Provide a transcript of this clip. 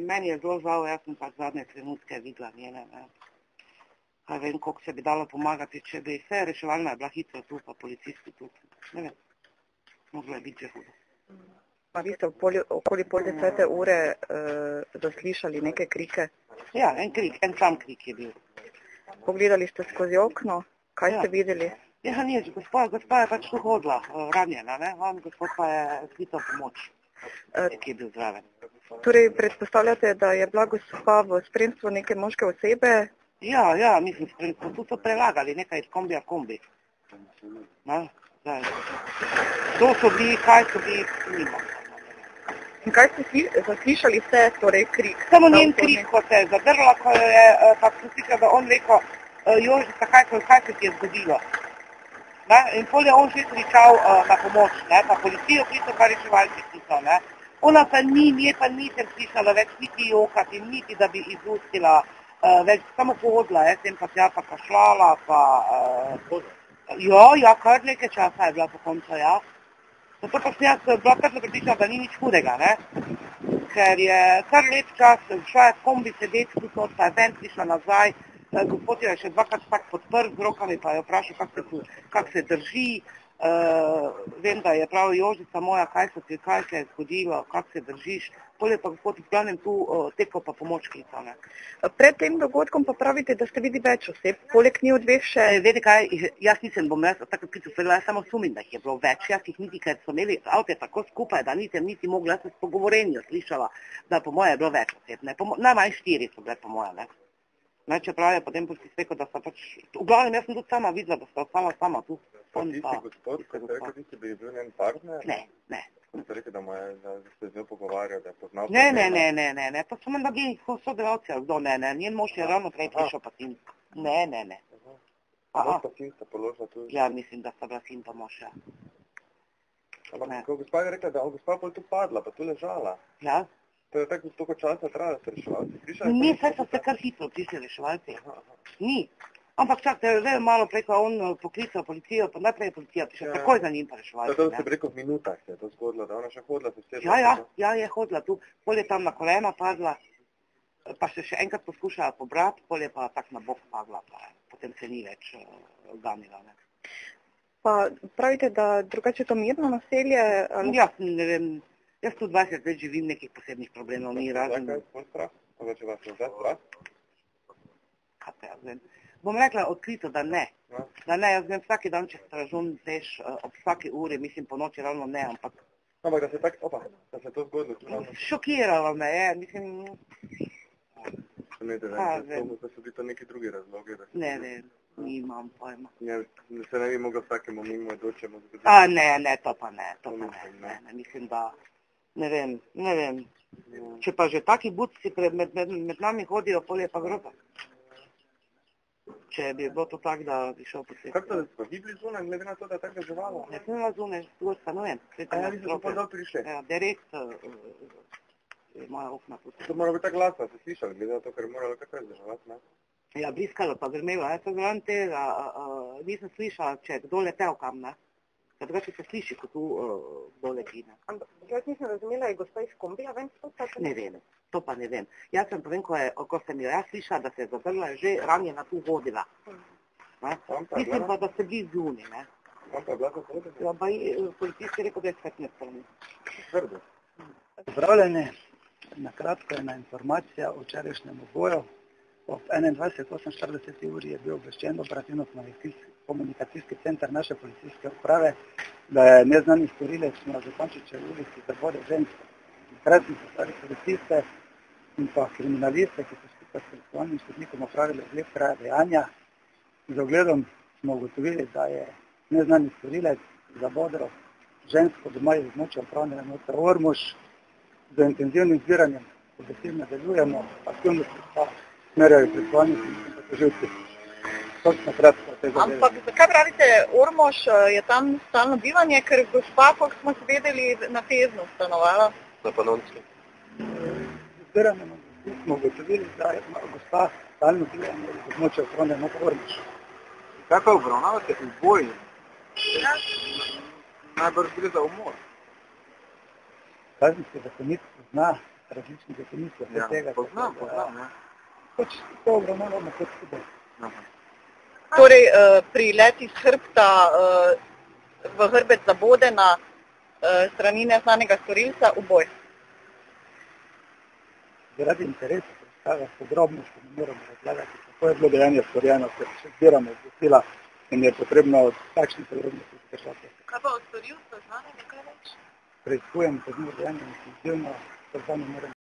meni je zelo žal, jaz sem pač zadnje trenutke videla njene, ne. Kaj vem, koliko se bi dalo pomagati, če bi vse reševalna je bila hitro tu, pa policisti tu. Ne vem, moglo je biti že hudo. Pa vi ste okoli 9:30 zaslišali neke krike? Ja, en sam krik je bil. Pogledali ste skozi okno? Kaj ste videli? Ja, nič, gospa je pač tu hodila, ranjena, ne? Gospod pa je sklical pomoč, ki je bil zraven. Torej, predpostavljate, da je bila gospa v spremstvu neke moške osebe? Ja, mislim, spremstvo. Tu so prelagali nekaj iz kombija kombi. To so bili, kaj so bili, nima. In kaj ste zaslišali vse, torej krik? Samo njen krik, ko se je zadrla, ko je, tako sem slišala, da on rekel, Jožica, kaj se ti je zgodilo? In pol je on že kričal na pomoč, ne, pa policijo klical, pa reševalci klical, ne. Ona pa nje pa nisem slišala več niti jokati, niti da bi izustila, več samo pohodila, sem pa tja pa kašljala, pa... Ja, kar nekaj časa je bila po koncu, ja. Zato pa sem jaz bila kar prepričana, da ni nič hudega, ne. Ker je kar lep čas, šla je v kombi sedeti, tu pa je ven prišla nazaj, gospod jo je še dvakrat tak podprl z rokami, pa je vprašal, kak se drži. Vem, da je prav Jožica moja, kaj se je zgodilo, kak se držiš. Pol je pa gospod v glavnem tu tekel pa pomoč klical, ne. Pred tem dogodkom pa pravite, da ste videli več oseb, poleg njih dveh še... Vede kaj, jaz nisem, bom jaz tako klical, jaz samo sumim, da jih je bilo več, jaz jih niti, ker so imeli avte tako skupaj, da nisem niti mogla, jaz sem po govorenju slišala, da po moje je bilo več oseb, ne. Najmanj 4 so bile po moje, ne. Čeprav je potem posti rekel, da sta pač... V glavnem, jaz sem tudi sama videla, da sta sama tu. Pa tisti gospod, ko ste rekel, da bi bil njen partner? Ne. Ko ste rekel, da ste z njo pogovarjal, da je poznal... Ne, pa so menda bili sodelavci, kdo ne, njen mož je ravno prej prišel pa sin. Ne. Mož pa sin sta položila tu? Ja, mislim, da sta bila sin pa mož, ja. Ampak, ko gospa je rekla, da gospa je tu padla, pa tu ležala. Ja. To je tako toliko časa trajalo, da ste reševalci prišli? Ni, saj so se kar hitro prišli reševalci. Ni. Ampak čak, te je malo prej, ko on poklical policijo, pa najprej je policija prišla, takoj za njim pa reševalci. To ste preko v minutah se je to zgodilo, da ona še hodila se vse? Ja, je hodila tu. Pol je tam na kolena padla, pa še enkrat poskušala pobrati, pol je pa tak na bok padla, pa potem se ni več ganila, ne. Pa pravite, da drugače to mirno naselje? Ja, ne vem. Jaz tu 20 let živim, nekih posebnih problemov ni razen. Zakaj je tvoj strah? Če vas je zdaj strah? Kaj te jaz vem? Bom rekla odkrito, da ne. Da ne, jaz vem vsaki dan, če stražun veš, ob vsaki uri, mislim po noči ravno ne, ampak... Ampak da se to zgodilo? Šokiralo me je, mislim... Da so bili to neki drugi razlogi? Ne vem, nimam pojma. Se ne bi mogla vsakemu mimo dočemu zgoditi? Ne, to pa ne. Mislim, da... Ne vem. Če pa že taki budci med nami hodijo, pol je pa groza. Če bi bilo to tak, da bi šel posebej. Kako to, da smo vi bili zunaj, glede na to, da je tako živalo? Ne sem bila zunaj, zgod stanujem. Vi ste pa dol prišli? Ja, direkt moja okna tudi. To mora biti tako glasno, ste slišali, glede na to, ker je moralo kako zdržavati, ne? Ja, bliskalo pa grmelo, jaz sem zraven tega, nisem slišala, če kdo letel kam, ne? Drugače se sliši, ko tu kdo leti, ne? Ampak jaz nisem razumela, je gospa iz kombija ven spod? Ne vem, to pa ne vem. Jaz sem pa vem, ko sem jo jaz slišala, da se je zadrla, že ranjena tu hodila. Mislim pa, da se bili zunaj, ne? Kam pa je bila to hodila? Ja, pa policist je rekel, da je svetne strani. Tvrdo. Pozdravljeni, na kratko je ena informacija o včerajšnjem uboju. Ob 21:48 uri je bil obveščen operativno-komunikacijski center naše policijske uprave, da je neznani storilec na Zupančičevi ulici zabodel žensko. Takrat smo poslali policiste in pa kriminaliste, ki so skupaj s preiskovalnim sodnikom opravili ogled kraja dejanja. Z ogledom smo ugotovili, da je neznani storilec zabodel žensko doma iz območja upravne enote Ormož. Z intenzivnim zbiranjem obvestil nadaljujemo, aktivnosti pa merjajo preiskovalni sodniki in pa tožilci. Točno kratko te zadeve. Ampak zakaj pravite, Ormož je tam stalno bivanje, ker gospa, kot smo se vedeli, na Feznu stanovala? Na Panonski. Zbiranjem smo ugotovili, da je gospa stalno bivanje iz območja upravne enote Ormož. Kako obravnavate uboj? Najbrž gre za umor. Kazenski zakonik pozna različnih definicij Ja, tega. poznam, ja. Pač to obravnavamo kot skupaj. Torej, pri leti z hrbta v hrbet zabodena strani neznanega storilca uboj. Zaradi interesa predstave podrobnosti ne moramo razlagati, kako je bilo dejanje storjeno, ker še zbiramo obvestila in je potrebno takšne podrobnosti zdržati. Kaj pa od storilca znanega kaj več? Preiskujem kaznivo dejanje in se izdivno, to zdaj ne moremo.